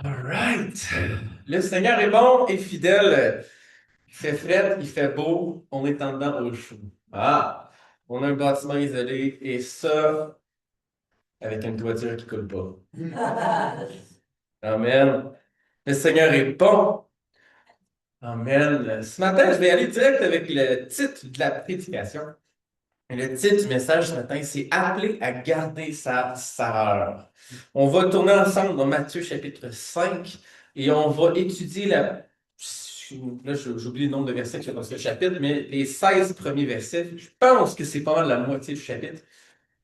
All right. Le Seigneur est bon et fidèle. Il fait fret, il fait beau, on est en dedans au chaud. Ah, on a un bâtiment isolé et ça, avec une toiture qui coule pas. Amen. Le Seigneur est bon. Amen. Ce matin, je vais aller direct avec le titre de la prédication. Et le titre du message ce matin, c'est Appeler à garder sa saveur. On va tourner ensemble dans Matthieu chapitre 5 et on va étudier Là, j'oublie le nombre de versets qu'il y a dans ce chapitre, mais les 16 premiers versets. Je pense que c'est pas mal la moitié du chapitre,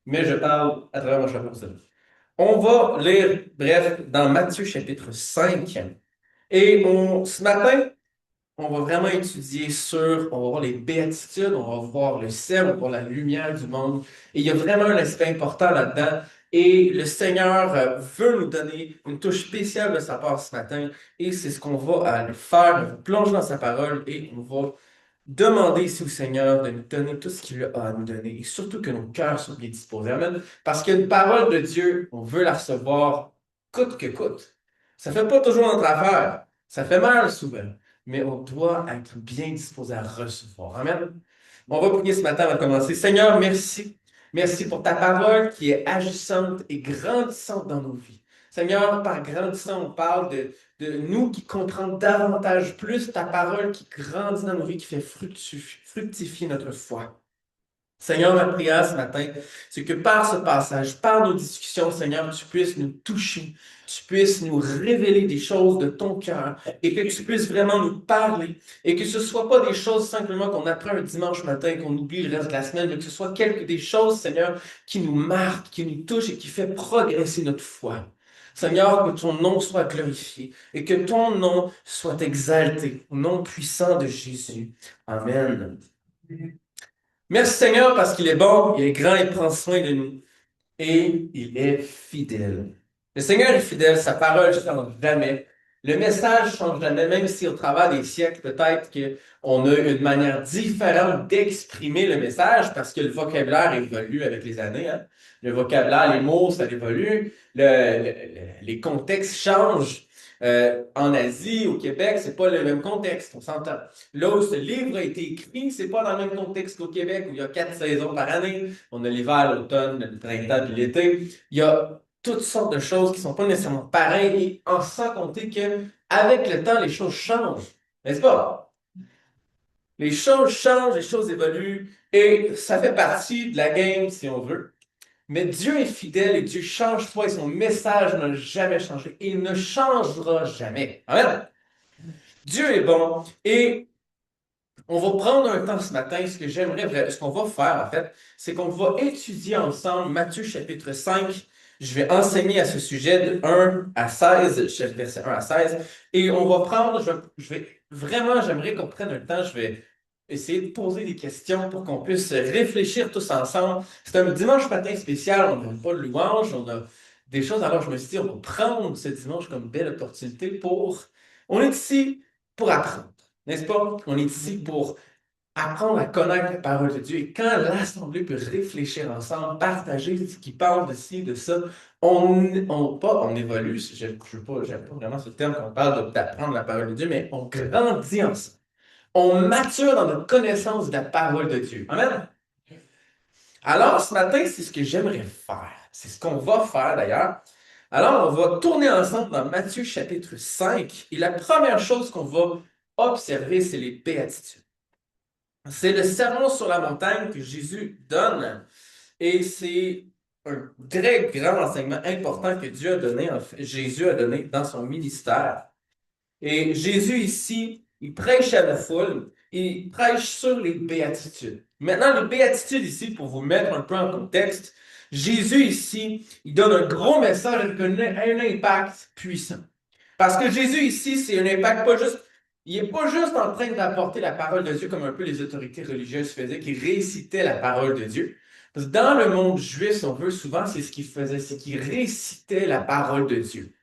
mais je parle à travers mon chapeau pour ça. On va lire, bref, dans Matthieu chapitre 5. Et ce matin, on va vraiment étudier on va voir les béatitudes, on va voir le ciel, on va voir la lumière du monde. Et il y a vraiment un aspect important là-dedans. Et le Seigneur veut nous donner une touche spéciale de sa part ce matin. Et c'est ce qu'on va faire. On va plonger dans sa parole et on va demander ici au Seigneur de nous donner tout ce qu'il a à nous donner. Et surtout que nos cœurs soient bien disposés. Amen. Parce qu'une parole de Dieu, on veut la recevoir coûte que coûte. Ça fait pas toujours notre affaire. Ça fait mal souvent, mais on doit être bien disposé à recevoir. Amen. On va prier ce matin avant de commencer. Seigneur, merci. Merci pour ta parole qui est agissante et grandissante dans nos vies. Seigneur, par grandissant, on parle de nous qui comprenons davantage plus ta parole qui grandit dans nos vies, qui fait fructifier notre foi. Seigneur, ma prière ce matin, c'est que par ce passage, par nos discussions, Seigneur, tu puisses nous toucher, tu puisses nous révéler des choses de ton cœur et que tu puisses vraiment nous parler et que ce ne soit pas des choses simplement qu'on apprend un dimanche matin et qu'on oublie le reste de la semaine, mais que ce soit des choses, Seigneur, qui nous marquent, qui nous touchent et qui fait progresser notre foi. Seigneur, que ton nom soit glorifié et que ton nom soit exalté au nom puissant de Jésus. Amen. Merci Seigneur parce qu'il est bon, il est grand, il prend soin de nous et il est fidèle. Le Seigneur est fidèle, sa parole ne change jamais. Le message ne change jamais, même si au travers des siècles, peut-être qu'on a une manière différente d'exprimer le message parce que le vocabulaire évolue avec les années. Hein. Le vocabulaire, les mots, ça évolue. Les contextes changent. En Asie, au Québec, c'est pas le même contexte, on s'entend. Là où ce livre a été écrit, c'est pas dans le même contexte qu'au Québec, où il y a 4 saisons par année. On a l'hiver, l'automne, le printemps puis l'été. Il y a toutes sortes de choses qui sont pas nécessairement pareilles, et en sans compter que avec le temps, les choses changent. N'est-ce pas? Les choses changent, les choses évoluent, et ça fait partie de la game, si on veut. Mais Dieu est fidèle et Dieu change pas et son message n'a jamais changé et il ne changera jamais. Amen. Dieu est bon et on va prendre un temps ce matin. Ce qu'on va faire en fait, c'est qu'on va étudier ensemble Matthieu chapitre 5. Je vais enseigner à ce sujet de 1 à 16, verset 1 à 16. Et on va prendre, vraiment, j'aimerais qu'on prenne un temps. Je vais essayer de poser des questions pour qu'on puisse réfléchir tous ensemble. C'est un dimanche matin spécial, on n'a pas de louange, on a des choses. Alors je me suis dit, on va prendre ce dimanche comme belle opportunité On est ici pour apprendre, n'est-ce pas? On est ici pour apprendre à connaître la parole de Dieu. Et quand l'Assemblée peut réfléchir ensemble, partager ce qui parle de ci, de ça, on évolue. J'aime pas vraiment ce terme quand on parle d'apprendre la parole de Dieu, mais on grandit ensemble. On mature dans notre connaissance de la parole de Dieu. Amen. Alors, ce matin, c'est ce que j'aimerais faire. C'est ce qu'on va faire d'ailleurs. Alors, on va tourner ensemble dans Matthieu chapitre 5. Et la première chose qu'on va observer, c'est les béatitudes. C'est le sermon sur la montagne que Jésus donne. Et c'est un très grand enseignement important que Dieu a donné, en fait, Jésus a donné dans son ministère. Et Jésus ici, il prêche à la foule, il prêche sur les béatitudes. Maintenant, les béatitudes ici, pour vous mettre un peu en contexte, Jésus ici, il donne un gros message avec un impact puissant. Parce que Jésus ici, c'est un impact pas juste, il n'est pas juste en train d'apporter la parole de Dieu comme un peu les autorités religieuses faisaient, qui récitaient la parole de Dieu. Parce que dans le monde juif, si on veut, souvent, c'est ce qu'ils faisaient, c'est qu'ils récitaient la parole de Dieu.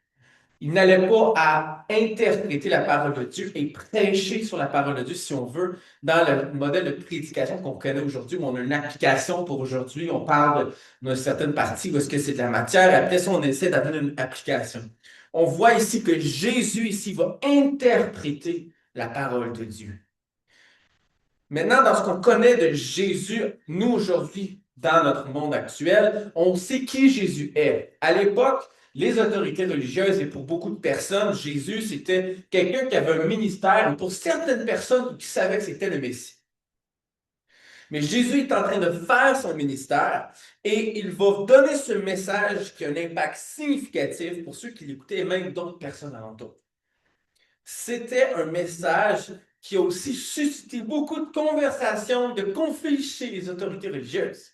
Il n'allait pas à interpréter la parole de Dieu et prêcher sur la parole de Dieu, si on veut, dans le modèle de prédication qu'on connaît aujourd'hui, où on a une application pour aujourd'hui, on parle d'une certaine partie où est-ce que c'est de la matière, après ça, on essaie d'avoir une application. On voit ici que Jésus, ici, va interpréter la parole de Dieu. Maintenant, dans ce qu'on connaît de Jésus, nous aujourd'hui, dans notre monde actuel, on sait qui Jésus est. À l'époque, les autorités religieuses et pour beaucoup de personnes, Jésus, c'était quelqu'un qui avait un ministère, et pour certaines personnes qui savaient que c'était le Messie. Mais Jésus est en train de faire son ministère et il va donner ce message qui a un impact significatif pour ceux qui l'écoutaient et même d'autres personnes alentour. C'était un message qui a aussi suscité beaucoup de conversations, de conflits chez les autorités religieuses.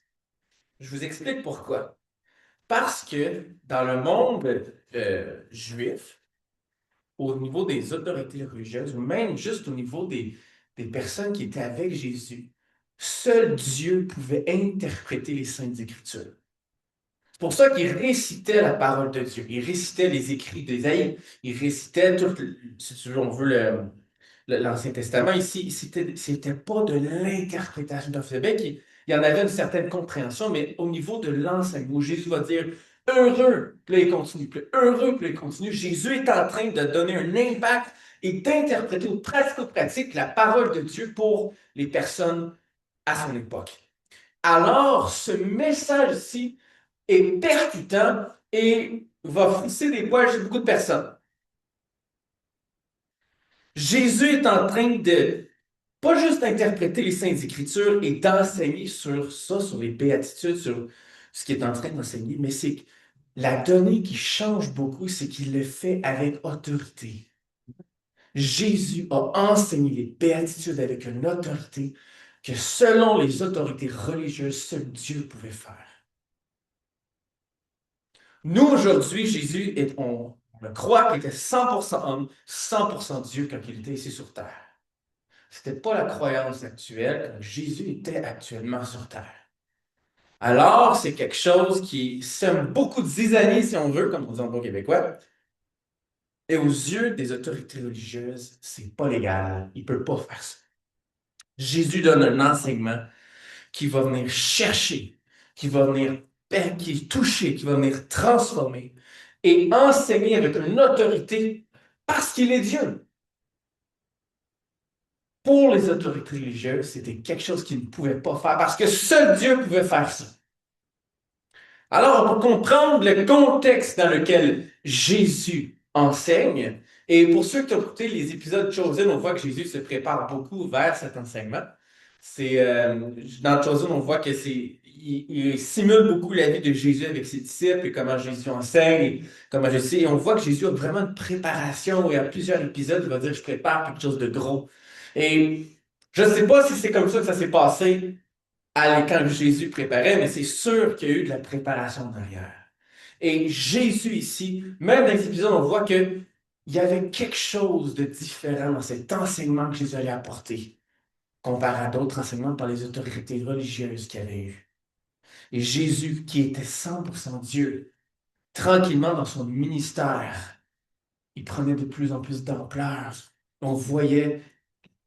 Je vous explique pourquoi. Parce que dans le monde juif, au niveau des autorités religieuses, ou même juste au niveau des personnes qui étaient avec Jésus, seul Dieu pouvait interpréter les Saintes Écritures. C'est pour ça qu'il récitait la parole de Dieu. Il récitait les écrits d'Ésaïe. Il récitait tout, si tu veux, on veut l'Ancien Testament. Ici, c'était pas de l'interprétation d'un fait. Il y en avait une certaine compréhension, mais au niveau de l'enseignement, où Jésus va dire heureux, puis là, il continue, puis heureux, puis là, il continue. Jésus est en train de donner un impact et d'interpréter ou pratico-pratique la parole de Dieu pour les personnes à son époque. Alors, ce message-ci est percutant et va frisser des poils chez beaucoup de personnes. Jésus est en train de pas juste interpréter les Saintes Écritures et d'enseigner sur ça, sur les béatitudes, sur ce qu'il est en train d'enseigner, mais c'est que la donnée qui change beaucoup, c'est qu'il le fait avec autorité. Jésus a enseigné les béatitudes avec une autorité que selon les autorités religieuses, seul Dieu pouvait faire. Nous, aujourd'hui, Jésus, on le croit qu'il était 100% homme, 100% Dieu quand il était ici sur terre. Ce n'était pas la croyance actuelle quand Jésus était actuellement sur terre. Alors, c'est quelque chose qui sème beaucoup de zizanie, si on veut, comme on dit en bon québécois. Et aux yeux des autorités religieuses, c'est pas légal. Il ne peut pas faire ça. Jésus donne un enseignement qui va venir chercher, qui va venir qui est touché, qui va venir transformer et enseigner avec une autorité parce qu'il est Dieu. Pour les autorités religieuses, c'était quelque chose qu'ils ne pouvaient pas faire parce que seul Dieu pouvait faire ça. Alors, pour comprendre le contexte dans lequel Jésus enseigne, et pour ceux qui ont écouté les épisodes Chosen, on voit que Jésus se prépare beaucoup vers cet enseignement. Dans Chosen, on voit que il simule beaucoup la vie de Jésus avec ses disciples et comment Jésus enseigne, et on voit que Jésus a vraiment une préparation. Et à plusieurs épisodes, il va dire, je prépare quelque chose de gros. Et je ne sais pas si c'est comme ça que ça s'est passé quand Jésus préparait, mais c'est sûr qu'il y a eu de la préparation derrière. Et Jésus ici, même dans les épisodes, on voit qu'il y avait quelque chose de différent dans cet enseignement que Jésus allait apporter, comparé à d'autres enseignements par les autorités religieuses qu'il y avait eu. Et Jésus, qui était 100% Dieu, tranquillement dans son ministère, il prenait de plus en plus d'ampleur. On voyait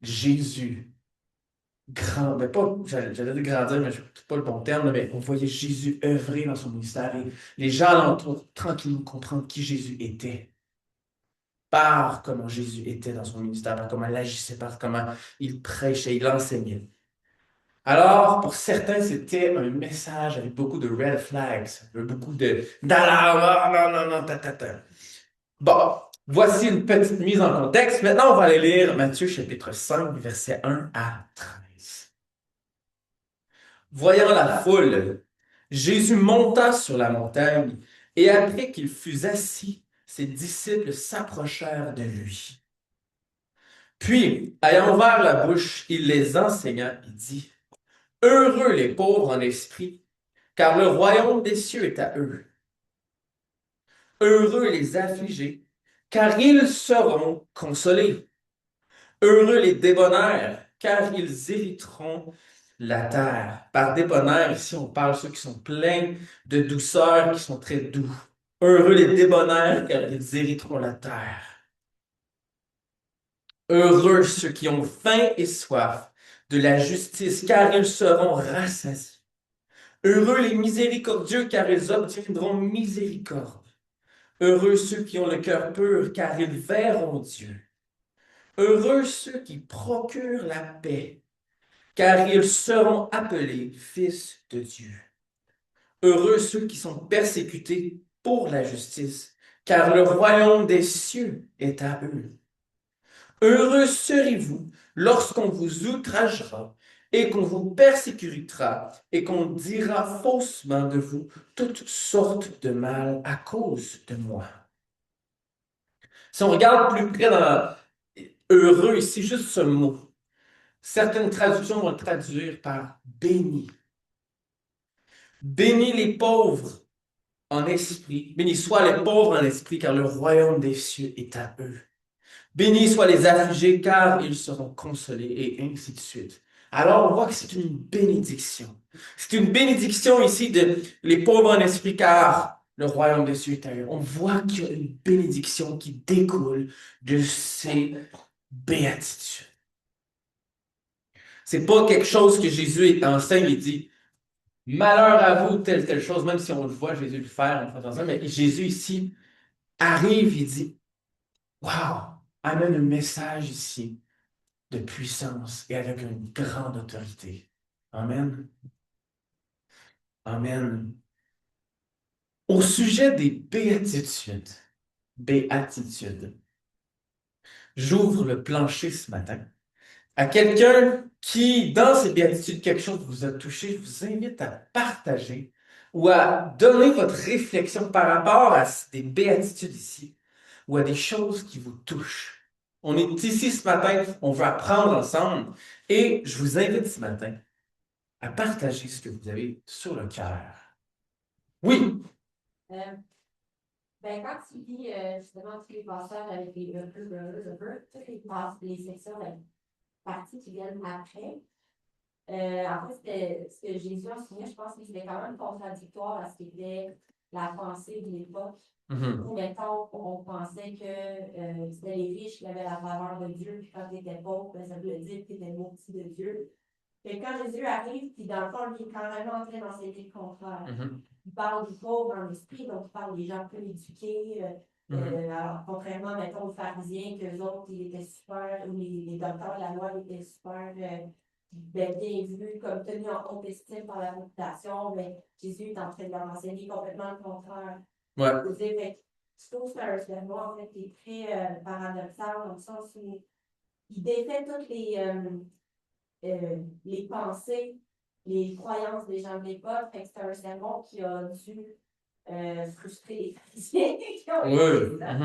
Jésus grand, mais pas, j'allais dire grandir, mais c'est pas le bon terme, mais on voyait Jésus œuvrer dans son ministère et les gens alentour tranquillement comprendre qui Jésus était, par comment Jésus était dans son ministère, par comment il agissait, par comment il prêchait, il enseignait. Alors, pour certains, c'était un message avec beaucoup de red flags, beaucoup d'alarme, non, non, non, ta, ta, ta. Bon, voici une petite mise en contexte. Maintenant, on va aller lire Matthieu chapitre 5, versets 1 à 13. Voyant la foule, Jésus monta sur la montagne, et après qu'il fut assis, ses disciples s'approchèrent de lui. Puis, ayant ouvert la bouche, il les enseigna et dit, heureux les pauvres en esprit, car le royaume des cieux est à eux. Heureux les affligés, car ils seront consolés. Heureux les débonnaires, car ils hériteront la terre. Par débonnaire, ici, on parle de ceux qui sont pleins de douceur, qui sont très doux. Heureux les débonnaires, car ils hériteront la terre. Heureux ceux qui ont faim et soif de la justice, car ils seront rassasiés. Heureux les miséricordieux, car ils obtiendront miséricorde. Heureux ceux qui ont le cœur pur, car ils verront Dieu. Heureux ceux qui procurent la paix, car ils seront appelés fils de Dieu. Heureux ceux qui sont persécutés pour la justice, car le royaume des cieux est à eux. Heureux serez-vous lorsqu'on vous outragera et qu'on vous persécutera et qu'on dira faussement de vous toutes sortes de mal à cause de moi. Si on regarde plus près dans heureux ici, juste ce mot, certaines traductions vont le traduire par béni. Bénis les pauvres en esprit. Bénis soient les pauvres en esprit, car le royaume des cieux est à eux. Bénis soient les affligés, car ils seront consolés, et ainsi de suite. Alors, on voit que c'est une bénédiction. C'est une bénédiction ici de les pauvres en esprit, car le royaume des cieux est à eux. On voit qu'il y a une bénédiction qui découle de ces béatitudes. C'est pas quelque chose que Jésus enseigne et dit malheur à vous, telle chose, même si on le voit Jésus le faire en faisant ça, mais Jésus ici arrive, il dit waouh, amène un message ici de puissance et avec une grande autorité. Amen. Amen. Au sujet des béatitudes, j'ouvre le plancher ce matin. À quelqu'un qui, dans ces béatitudes, quelque chose vous a touché, je vous invite à partager ou à donner votre réflexion par rapport à des béatitudes ici ou à des choses qui vous touchent. On est ici ce matin, on veut apprendre ensemble et je vous invite ce matin à partager ce que vous avez sur le cœur. Oui. Euh, quand tu lis justement tous les passages avec les toutes les sections, parties qui viennent après, en fait, ce que Jésus enseignait, je pense que c'était quand même contradictoire à ce qui était la pensée de l'époque. Où, mettons, on pensait que c'était les riches qui avaient la faveur de Dieu, puis quand tu étais pauvre, ça voulait dire que tu étais maudit de Dieu. Et quand Jésus arrive, puis dans le fond, il est quand même en train d'enseigner le contraire. Il parle du pauvre en esprit, donc il parle des gens peu éduqués. Alors, contrairement, mettons, aux pharisiens, qu'eux autres, ils étaient super, ou les docteurs de la loi étaient super bien vus, comme tenus en haute estime par la population, mais Jésus est en train de leur enseigner complètement le contraire. Ouais. Je trouve que c'est un sermon, en fait, qui est très paradoxal, dans le sens où il défait toutes les pensées, les croyances des gens de l'époque. C'est un sermon qui a dû frustrer les pharisiens qui ont écouté ça.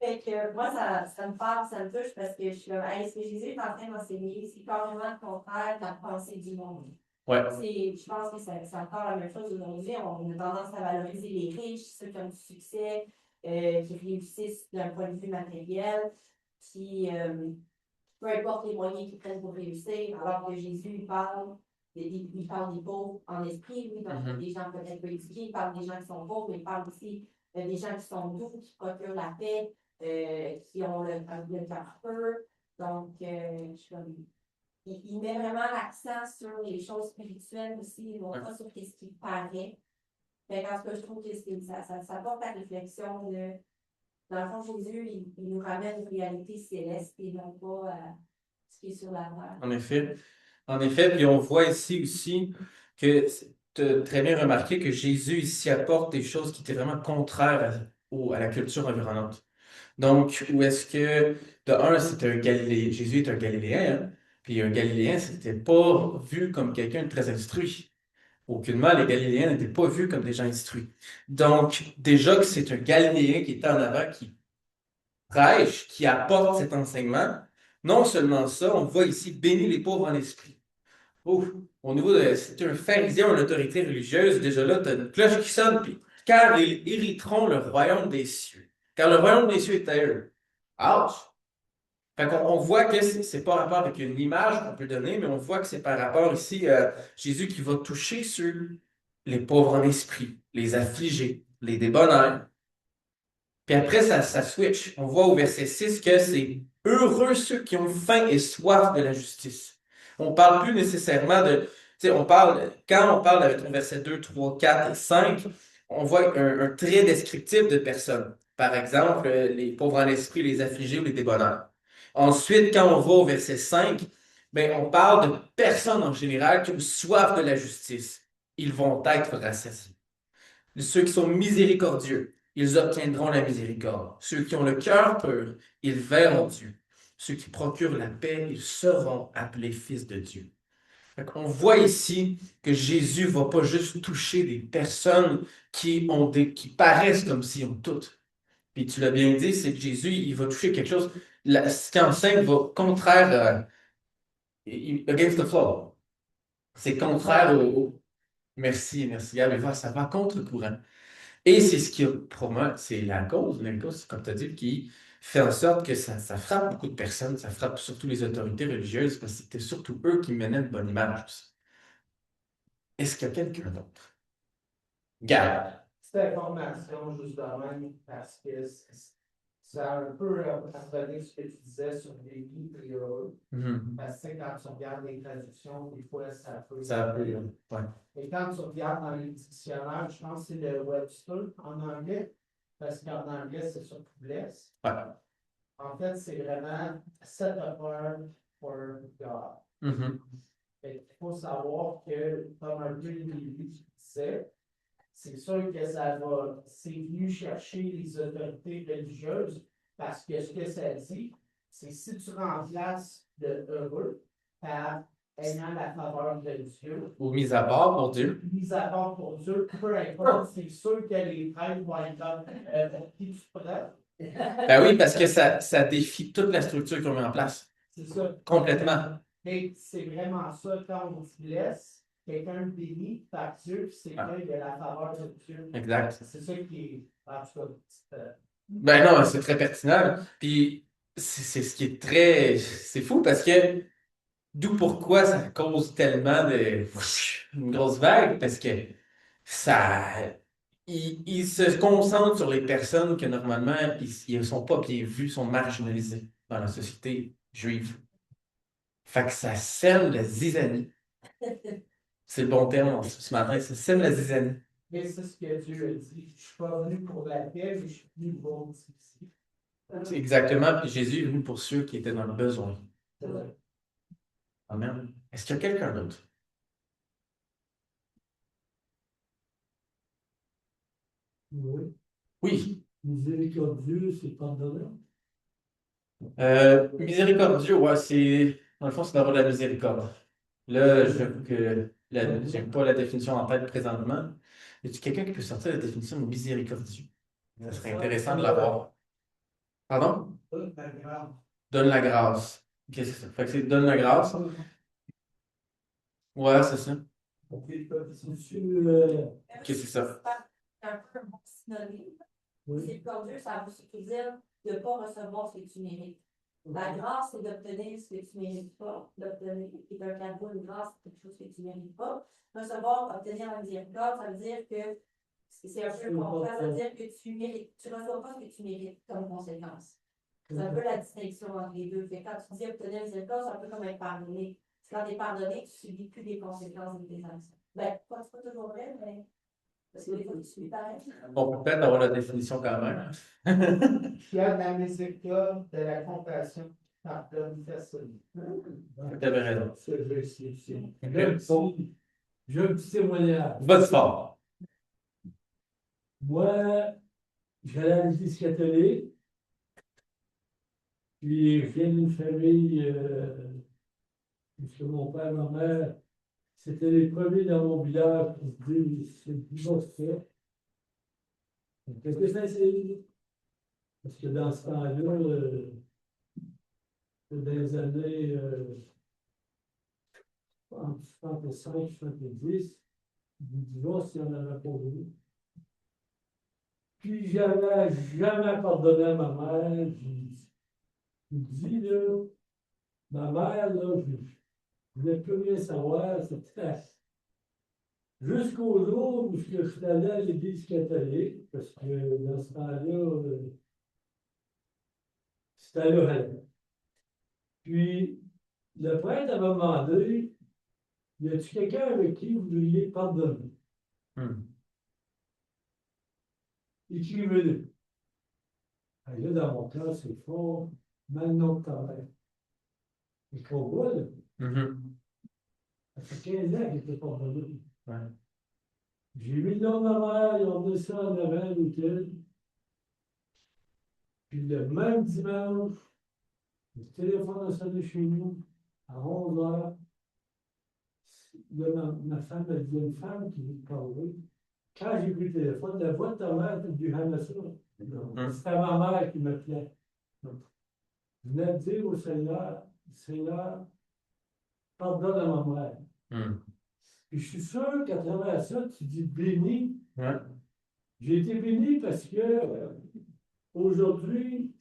Fait que moi, ça me parle, ça me touche parce que je suis comme, hey, ce que Jésus est en train d'enseigner, c'est carrément le contraire de la pensée du monde. Ouais. Je pense que c'est encore la même chose aujourd'hui. On a tendance à valoriser les riches, ceux qui ont du succès, qui réussissent d'un point de vue matériel, qui, peu importe les moyens qu'ils prennent pour réussir, alors que Jésus il parle des pauvres en esprit, oui, donc des gens peut-être peu éduqués, il parle des gens qui sont pauvres, mais il parle aussi des gens qui sont doux, qui procurent la paix, qui ont le cœur pur. Donc, il met vraiment l'accent sur les choses spirituelles aussi, non pas sur ce qui paraît. Mais quand je trouve que ça porte à réflexion de. Dans le fond, Jésus, il nous ramène une réalité céleste et non pas ce qui est sur la terre. En effet. En effet, puis on voit ici aussi que tu as très bien remarqué que Jésus ici apporte des choses qui étaient vraiment contraires à la culture environnante. Donc, où est-ce que, de un, c'était un Galiléen, Jésus est un Galiléen, hein? Puis un Galiléen, c'était pas vu comme quelqu'un de très instruit. Aucunement, les Galiléens n'étaient pas vus comme des gens instruits. Donc, déjà que c'est un Galiléen qui est en avant, qui prêche, qui apporte cet enseignement, non seulement ça, on voit ici bénir les pauvres en esprit. Ouf, au niveau de, c'est un pharisien, une autorité religieuse, déjà là, tu as une cloche qui sonne, puis car ils hériteront le royaume des cieux. Car le royaume des cieux est à eux. Ouch! Fait qu'on voit que c'est pas rapport avec une image qu'on peut donner, mais on voit que c'est par rapport ici à Jésus qui va toucher sur les pauvres en esprit, les affligés, les débonnaires. Puis après, ça switch. On voit au verset 6 que c'est heureux ceux qui ont faim et soif de la justice. On parle plus nécessairement de, tu sais, quand on parle avec le verset 2, 3, 4 et 5, on voit un trait descriptif de personnes. Par exemple, les pauvres en esprit, les affligés ou les débonnaires. Ensuite, quand on va au verset 5, ben, on parle de personnes en général qui ont soif de la justice. Ils vont être rassasiés. Ceux qui sont miséricordieux, ils obtiendront la miséricorde. Ceux qui ont le cœur pur, ils verront Dieu. Ceux qui procurent la paix, ils seront appelés fils de Dieu. On voit ici que Jésus ne va pas juste toucher des personnes qui paraissent comme s'ils ont toutes. Puis tu l'as bien dit, c'est que Jésus, il va toucher quelque chose. Ce qu'il enseigne va contraire, against the flow. C'est contraire merci, merci, Gab, ça va contre-courant. Et c'est ce qui, pour moi, c'est la cause, comme tu as dit, qui fait en sorte que ça frappe beaucoup de personnes, ça frappe surtout les autorités religieuses, parce que c'était surtout eux qui menaient une bonne image. Est-ce qu'il y a quelqu'un d'autre? Gab. Cette information, juste de même, parce que ça a un peu rappelé ce que tu disais sur les guides prioritaires. Parce que quand tu regardes les traductions, des fois, ça peut. Ça peut, ouais. Et quand tu regardes dans les dictionnaires, je pense que c'est le Webster en anglais, parce qu'en anglais, c'est sur bless. Ouais. En fait, c'est vraiment set apart for God. Il faut savoir que, comme un peu le début tu disais, c'est sûr que c'est venu chercher les autorités religieuses parce que ce que ça dit, c'est si tu remplaces le heureux par ayant la faveur de Dieu. Ou mis à part pour Dieu. Mis à part pour Dieu, peu importe, c'est sûr que les prêtres vont être comme qui tu prends. Ben oui, parce que ça défie toute la structure qu'on met en place. C'est ça. Complètement. Et c'est vraiment ça, quand on se laisse, quelqu'un béni par Dieu, c'est qu'il y a la faveur de Dieu. Exact. C'est ça qui est, en tout cas, Ben non, c'est très pertinent. Puis c'est ce qui est très. C'est fou parce que d'où pourquoi ça cause tellement une grosse vague, parce que ça. Ils se concentrent sur les personnes que normalement ils ne sont pas bien vus, sont marginalisées dans la société juive. Fait que ça sème la zizanie. C'est le bon terme ce matin, ça sème la zizanie. mais c'est ce que Dieu a dit. Je ne suis pas venu pour la paix, mais je suis venu pour ici. Exactement. Puis Jésus est venu pour ceux qui étaient dans le besoin. Amen. Est-ce qu'il y a quelqu'un d'autre? Oui. Oui. Miséricordieux, c'est pardonnant. Miséricordieux, ouais, dans le fond, c'est d'avoir de la miséricorde. Là, j'avoue que je n'ai pas la définition en tête présentement. Y a-t-il quelqu'un qui peut sortir la définition de miséricordieux? Ça serait intéressant de l'avoir. Pardon? Donne la grâce. Ok, c'est ça. Fait que c'est donne la grâce. Ouais, c'est ça. Ok, c'est ça. C'est un peu un bon synonyme. Oui. C'est comme Dieu, ça veut surtout dire de ne pas recevoir ce que tu mérites. La grâce, c'est d'obtenir ce que tu ne mérites pas. D'obtenir, c'est un cadeau, une grâce, c'est quelque chose que tu ne mérites pas. Recevoir, obtenir la miséricorde, ça veut dire que c'est un peu contraire, ça veut dire que tu ne reçois pas ce que tu mérites comme conséquence. C'est un peu la distinction entre les deux. Fait, quand tu dis obtenir la miséricorde, c'est un peu comme être pardonné. Quand tu es pardonné, tu ne subis plus les conséquences de tes actions. Ben, c'est pas toujours vrai, mais. Parce que des fois, tu subis pareil. On peut peut-être avoir la définition quand même. Il y a de la miséricorde, de la compassion, pardonne personne. Tu avais raison. J'ai un petit témoignage. Vas-y fort. Moi, j'allais à l'église catholique, puis je viens d'une famille, puisque mon père et ma mère, c'était les premiers dans mon village pour dire c'est divorcé. Qu'est-ce que c'est? Parce que dans ce temps-là, dans les années 65, 70, du divorce, il n'y en avait pas eu. Puis, j'avais jamais pardonné à ma mère. Je dis, là, ma mère, là, je ne voulais plus rien savoir. C'était jusqu'au jour où je suis allé à l'église catholique, parce que dans ce temps-là, C'était le rêve. Puis, le prêtre m'a demandé, y a-t-il quelqu'un avec qui vous voudriez pardonner? Écrivez-le. Et là, dans mon cas, c'est fort, mal nom de ta mère. Et qu'on voit, là, ça fait 15 ans qu'il était pardonné. Ouais. J'ai mis le nom de ma mère, ils ont mis ça en avant à l'hôtel. Puis le même dimanche, le téléphone a sonné chez nous à 11 heures. Là, ma femme a dit, une femme qui veut te parler. Quand j'ai pris le téléphone, la voix de ta mère était du Hamassa. C'était ma mère qui m'appelait. Je venais de dire au Seigneur, Seigneur, pardonne à ma mère. Puis je suis sûr qu'à travers ça, tu dis béni. Ouais. J'ai été béni parce que aujourd'hui,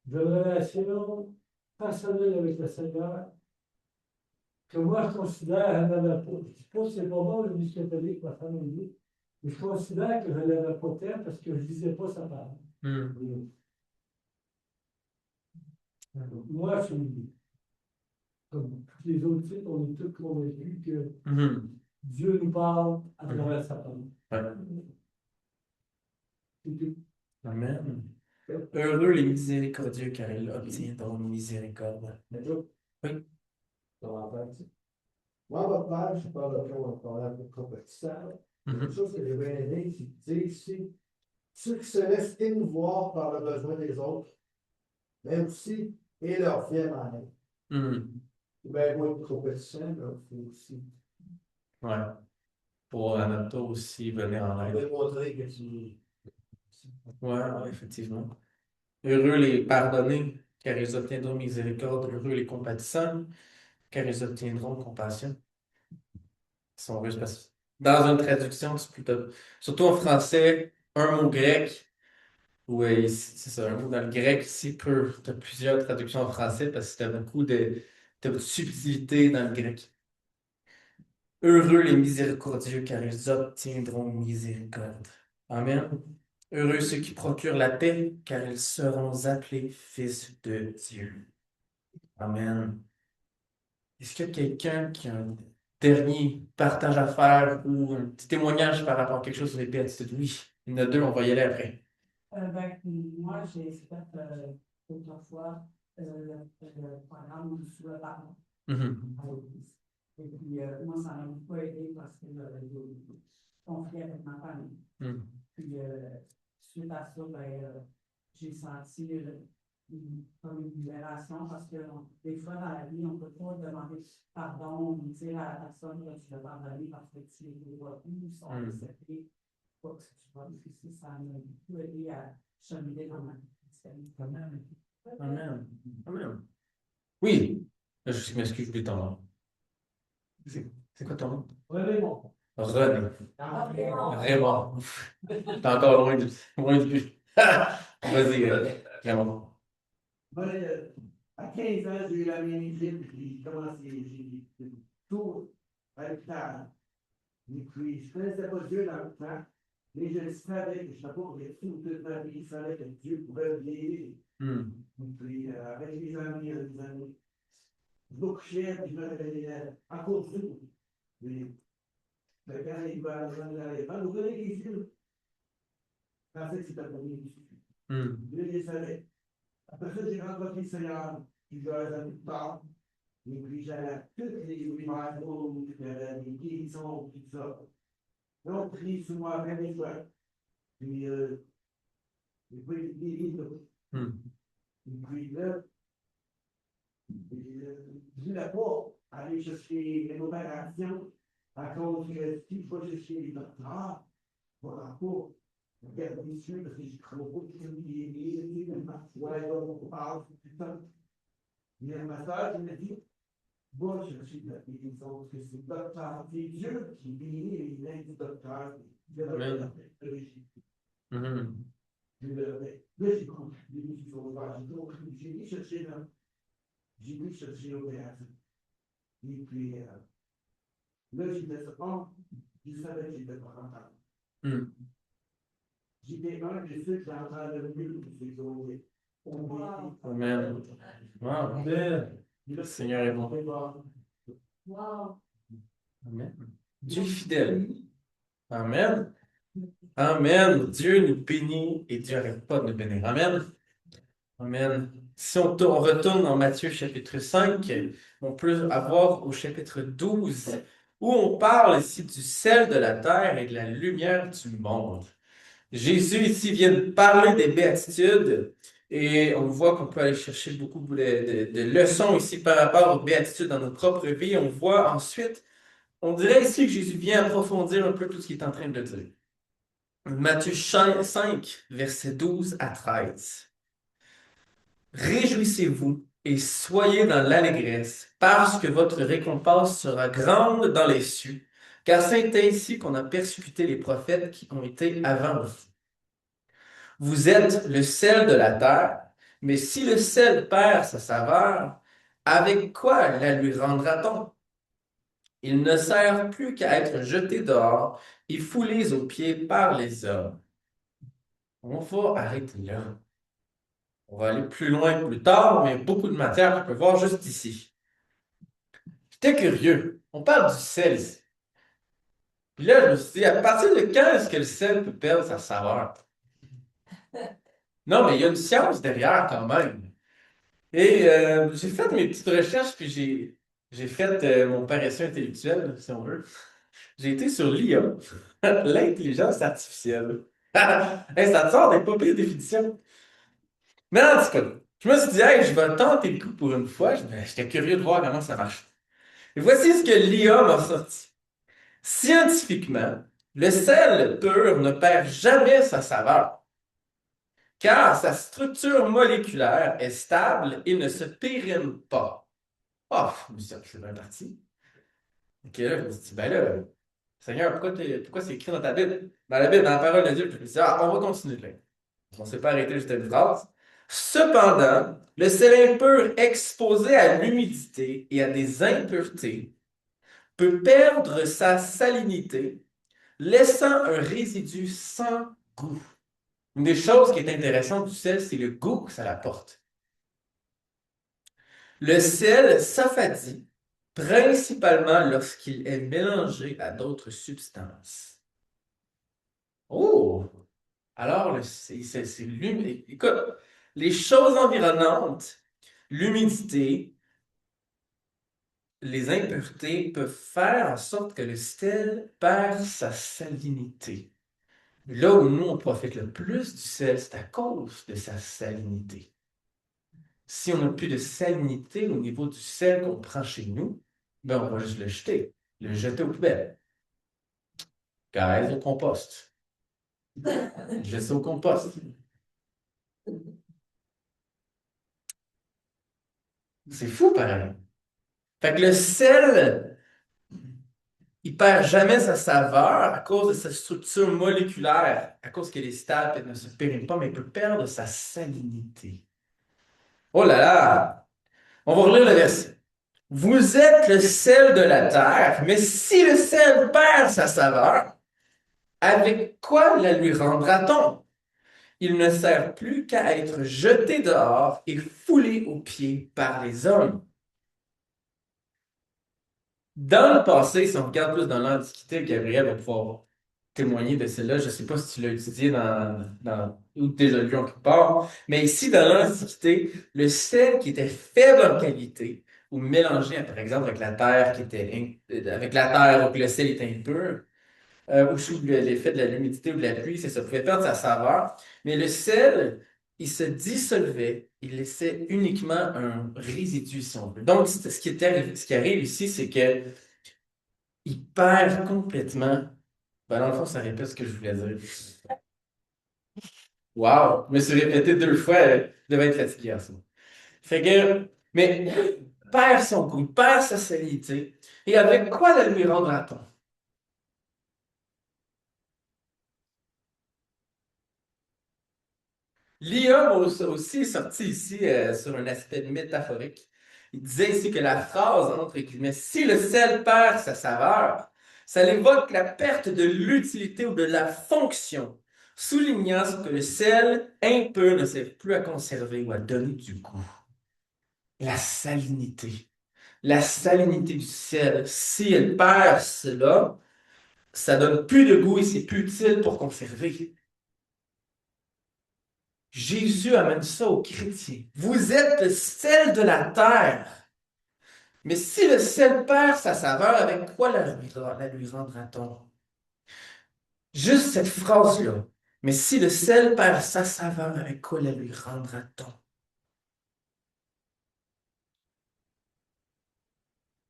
j'ai une relation personnelle avec le Seigneur que moi je considère, elle n'avait pas. Je ne dis pas que c'est pas bon, l'Église catholique, ma femme me dit, mais je considère que je ne l'avais pas tant parce que je ne lisais pas sa parole. Moi, je suis comme tous les autres titres, on est tous convaincus que Dieu nous parle à travers sa parole. Ouais. C'est tout. Amen. Heureux les miséricordieux, car ils obtiendront miséricorde. Oui. Moi, votre père, je parle de un peu compétiteur. Une chose que j'ai bien aimé, c'est de dire ici, ceux qui se laissent émouvoir par le besoin des autres, mais aussi, et leur viennent en aide. Ben, moi, une compétition, là, il faut aussi. Ouais. Pour à notre tour aussi venir en On aide. va montrer que tu. Ouais, effectivement. Heureux les pardonnés, car ils obtiendront miséricorde. Heureux les compatissants, car ils obtiendront compassion. Ils sont heureux parce que dans une traduction, c'est plutôt, surtout en français, un mot grec, oui, c'est ça, un mot dans le grec ici peut, tu as plusieurs traductions en français parce que tu as beaucoup de subtilité dans le grec. Heureux les miséricordieux, car ils obtiendront miséricorde. Amen. Heureux ceux qui procurent la paix, car ils seront appelés fils de Dieu. Amen. Est-ce qu'il y a quelqu'un qui a un dernier partage à faire ou un petit témoignage par rapport à quelque chose sur les béatitudes? Oui, il y en a deux, on va y aller après. Moi, j'ai fait autrefois le programme sur le pardon à l'église. Et puis, moi, ça m'a beaucoup aidé parce que j'avais des conflits avec ma famille. Puis, suite à ça, j'ai senti comme une libération parce que des fois dans la vie, on ne peut pas demander pardon ou dire à la personne que tu veux pardonner parce que tu les vois plus, sont acceptés, quoi que ce soit. Puis ça m'a beaucoup aidé à cheminer dans ma vie. Amen. Amen. Amen. Oui, je m'excuse, j'oublie ton nom. C'est quoi ton nom? Raymond. René. Raymond. T'es encore loin du but. Vas-y, Raymond. Moi, à 15 ans, j'ai eu la méningite, puis j'ai commencé, j'ai tout à l'hôpital. Et puis, je ne connaissais pas Dieu dans le temps, mais je savais que je n'avais pas fait tout toute ma vie, il fallait que Dieu pouvait me guérir. Et puis, avec les amis, je me couchais, puis je me réveillais à cause de tout. Mais quand il va aller, vous connaissez les yeux? Je pensais que c'était pour lui. Je les savais. Après ça, j'ai rencontré le Seigneur plusieurs années plus tard. Et puis, j'allais toutes les lumières, les guérisons, tout ça. Là, on prie sur moi après les fois. Puis, j'ai pas été guéri, là. Et puis là, je ne voulais pas aller chercher une opération à cause que si je vais chercher les docteurs, voilà pas. Regarde les yeux, parce que je crois pas que c'est guéri, ouais, on parle, tout ça. Mais ma soeur, elle m'a dit, va chercher la guérison, parce que c'est le docteur, c'est Dieu qui guérit les mains du docteur. Amen. Là, j'ai compris, j'ai dû chercher l'opération. Et puis, là, j'étais sur je savais que j'étais pas rentable. J'étais un de ceux qui entraient le mieux pour se sauver. Amen. Wow. Le Seigneur est bon. Wow. Amen. Dieu est fidèle. Amen. Amen. Dieu nous bénit et Dieu n'arrête pas de nous bénir. Amen. Amen. Si on retourne dans Matthieu chapitre 5, on peut avoir au chapitre 12, où on parle ici du sel de la terre et de la lumière du monde. Jésus ici vient de parler des béatitudes et on voit qu'on peut aller chercher beaucoup de leçons ici par rapport aux béatitudes dans notre propre vie. On voit ensuite, on dirait ici que Jésus vient approfondir un peu tout ce qu'il est en train de dire. Matthieu 5, versets 12 à 13. Réjouissez-vous et soyez dans l'allégresse, parce que votre récompense sera grande dans les cieux, car c'est ainsi qu'on a persécuté les prophètes qui ont été avant vous. Vous êtes le sel de la terre, mais si le sel perd sa saveur, avec quoi la lui rendra-t-on? Il ne sert plus qu'à être jeté dehors et foulé aux pieds par les hommes. On va arrêter là. On va aller plus loin plus tard, mais beaucoup de matière qu'on peut voir juste ici. J'étais curieux. On parle du sel ici. Puis là, je me suis dit, à partir de quand est-ce que le sel peut perdre sa saveur? Non, mais il y a une science derrière quand même. Et j'ai fait mes petites recherches, puis j'ai fait mon paresseux intellectuel, si on veut. J'ai été sur l'IA, l'intelligence artificielle. Hey, ça te sort des pas pires définitions. Mais en tout cas, je me suis dit, hey, je vais tenter le coup pour une fois. J'étais curieux de voir comment ça marche. Et voici ce que l'IA m'a sorti. Scientifiquement, le sel pur ne perd jamais sa saveur, car sa structure moléculaire est stable et ne se périme pas. Oh, c'est bien parti. Ok, là, je me suis dit, ben là, Seigneur, pourquoi c'est écrit dans ta Bible? Dans la Bible, dans la parole de Dieu, je me suis dit, on va continuer de lire. On ne s'est pas arrêté juste à une phrase. Cependant, le sel impur exposé à l'humidité et à des impuretés peut perdre sa salinité, laissant un résidu sans goût. Une des choses qui est intéressante du sel, c'est le goût que ça apporte. Le sel s'affadit principalement lorsqu'il est mélangé à d'autres substances. Oh! Alors, c'est l'humidité. Écoute, les choses environnantes, l'humidité, les impuretés peuvent faire en sorte que le sel perd sa salinité. Là où nous, on profite le plus du sel, c'est à cause de sa salinité. Si on n'a plus de salinité au niveau du sel qu'on prend chez nous, ben on va juste le jeter aux poubelles. Guys, au compost. Laisse au compost. C'est fou, pareil. Fait que le sel, il perd jamais sa saveur à cause de sa structure moléculaire, à cause qu'elle est stable et ne se périme pas, mais il peut perdre sa salinité. Oh là là! On va relire le verset. Vous êtes le sel de la terre, mais si le sel perd sa saveur, avec quoi la lui rendra-t-on? Il ne sert plus qu'à être jeté dehors et foulé aux pieds par les hommes. Dans le passé, si on regarde plus dans l'Antiquité, Gabriel va pouvoir témoigner de celle-là. Je ne sais pas si tu l'as étudié ou déjà lu en quelque part, mais ici, dans l'Antiquité, le sel qui était faible en qualité ou mélangé, par exemple, avec la terre avec la terre où le sel était impur, ou sous l'effet de l'humidité ou de la pluie, ça pouvait perdre sa saveur. Mais le sel, il se dissolvait, il laissait uniquement un résidu, si on veut. Donc, ce qui arrive ici, c'est que il perd complètement. Ben, dans le fond, ça répète ce que je voulais dire. Wow! Je me suis répété 2 fois, je devais être fatigué à ça. Fait que, mais perd son goût, perd sa salinité. Et avec quoi la lui rendra-t-on? L'IA aussi est sorti ici sur un aspect métaphorique. Il disait ici que la phrase, entre guillemets, si le sel perd sa saveur, ça évoque la perte de l'utilité ou de la fonction, soulignant ce que le sel impur ne sert plus à conserver ou à donner du goût. La salinité. La salinité du sel, si elle perd cela, ça donne plus de goût et c'est plus utile pour conserver. Jésus amène ça aux chrétiens. Vous êtes le sel de la terre. Mais si le sel perd sa saveur, avec quoi la lui rendra-t-on? Juste cette phrase-là. Mais si le sel perd sa saveur, avec quoi la lui rendra-t-on?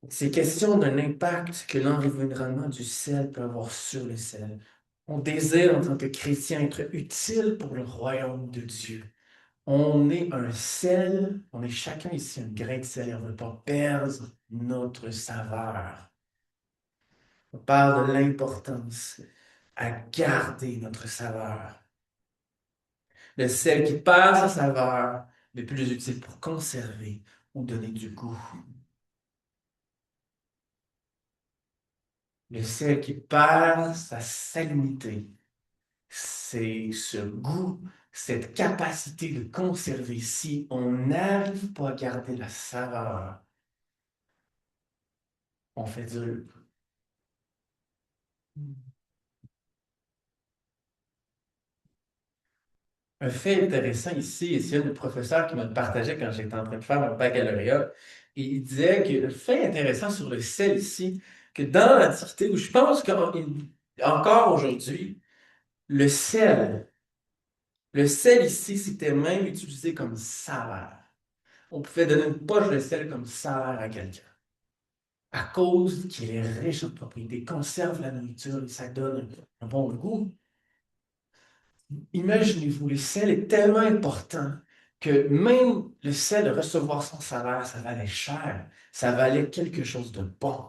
C'est question d'un impact que l'environnement du sel peut avoir sur le sel. On désire, en tant que chrétien, être utile pour le royaume de Dieu. On est un sel, on est chacun ici un grain de sel et on ne veut pas perdre notre saveur. On parle de l'importance à garder notre saveur. Le sel qui perd sa saveur n'est plus utile pour conserver ou donner du goût. Le sel qui perd sa salinité, c'est ce goût, cette capacité de conserver. Si on n'arrive pas à garder la saveur, on fait dur. Un fait intéressant ici, et c'est un des professeurs qui m'a partagé quand j'étais en train de faire mon baccalauréat, et il disait que le fait intéressant sur le sel ici, que dans l'Antiquité, où je pense qu'encore aujourd'hui, le sel ici, c'était même utilisé comme saveur. On pouvait donner une poche de sel comme saveur à quelqu'un. À cause qu'il est riche en propriétés, conserve la nourriture et ça donne un bon goût. Imaginez-vous, le sel est tellement important que même le sel de recevoir son salaire, ça valait cher. Ça valait quelque chose de bon.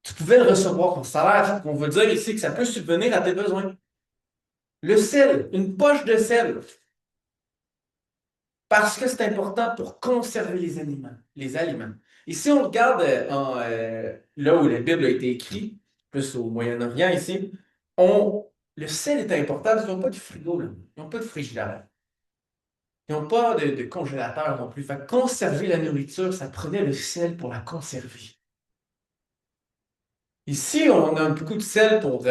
Tu pouvais le recevoir ton salaire, on veut dire ici que ça peut subvenir à tes besoins. Le sel, une poche de sel, parce que c'est important pour conserver les aliments. Les aliments. Et si on regarde là où la Bible a été écrite, plus au Moyen-Orient ici, le sel est important parce qu'ils n'ont pas de frigo, là. Ils n'ont pas de frigidaire. Ils n'ont pas de congélateur non plus. Fait que conserver la nourriture, ça prenait le sel pour la conserver. Ici, on a beaucoup de sel pour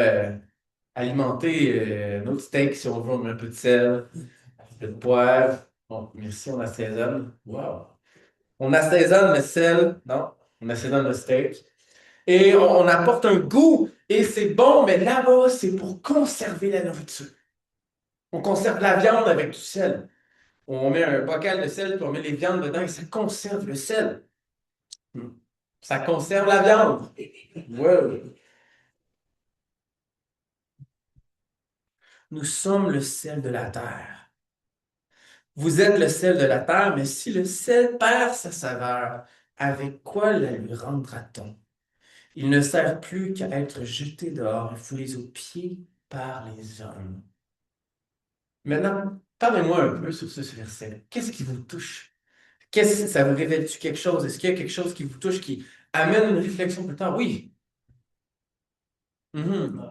alimenter notre steak, si on veut, on met un peu de sel, un peu de poivre. Bon, merci, on assaisonne. Wow! On assaisonne le sel, non, on assaisonne le steak. Et on apporte un goût, et c'est bon, mais là-bas, c'est pour conserver la nourriture. On conserve la viande avec du sel. On met un bocal de sel, puis on met les viandes dedans, et ça conserve le sel. Ça conserve la viande. Wow. Nous sommes le sel de la terre. Vous êtes le sel de la terre, mais si le sel perd sa saveur, avec quoi la lui rendra-t-on? Il ne sert plus qu'à être jeté dehors et foulé aux pieds par les hommes. Maintenant, parlez-moi un peu sur ce verset. Qu'est-ce qui vous touche? Ça vous révèle-tu quelque chose? Est-ce qu'il y a quelque chose qui vous touche qui amène une réflexion plus tard? Oui. Mhm.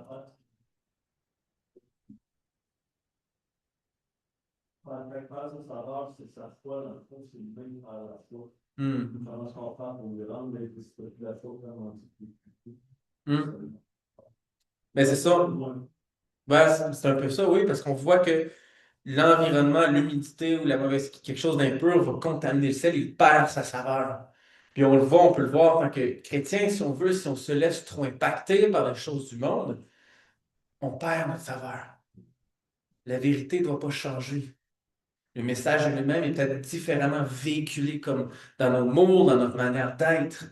La phase de saveur, c'est sa foi, dans le fond, c'est une même par la foi. Mhm. Comment on fait pour le rendre, mais c'est la foi vraiment. Mhm. Mais c'est ça. Ouais, c'est un peu ça, oui, parce qu'on voit que l'environnement, l'humidité ou la mauvaise, quelque chose d'impur va contaminer le sel, il perd sa saveur. Puis on le voit, on peut le voir en tant que chrétien, si on veut, si on se laisse trop impacter par les choses du monde, on perd notre saveur. La vérité ne doit pas changer. Le message lui-même est peut-être différemment véhiculé comme dans nos mots, dans notre manière d'être,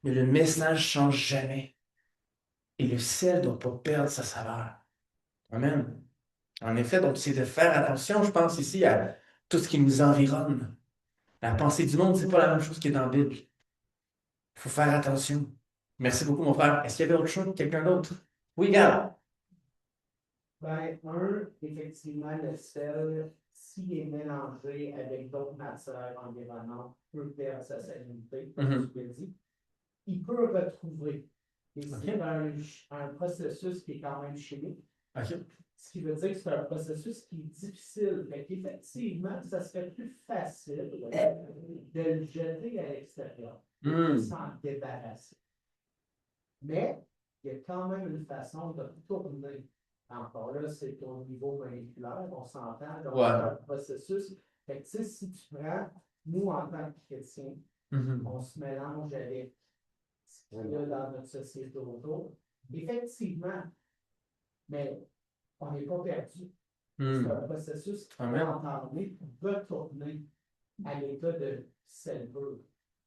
mais le message ne change jamais. Et le sel ne doit pas perdre sa saveur. Amen. En effet, donc c'est de faire attention, je pense ici, à tout ce qui nous environne. La pensée du monde, c'est pas la même chose qui est dans la Bible. Il faut faire attention. Merci beaucoup, mon frère. Est-ce qu'il y avait autre chose, quelqu'un d'autre? Oui, Gab. Ben, effectivement, le sel, s'il est mélangé avec d'autres matières environnantes, peut perdre sa salinité, comme tu l'as dit. Il peut retrouver. Et c'est un processus qui est quand même chimique. OK. Ce qui veut dire que c'est un processus qui est difficile. Fait qu'effectivement, ça serait plus facile de le jeter à l'extérieur, de s'en débarrasser. Mais il y a quand même une façon de tourner. Encore là, c'est au niveau moléculaire, on s'entend, donc c'est un processus. Fait que, tu sais, si tu prends, nous, en tant que chrétiens, on se mélange avec ce qu'il y a dans notre société autour. Effectivement, mais on n'est pas perdu. C'est un processus qui va entamer pour retourner à l'état de selve.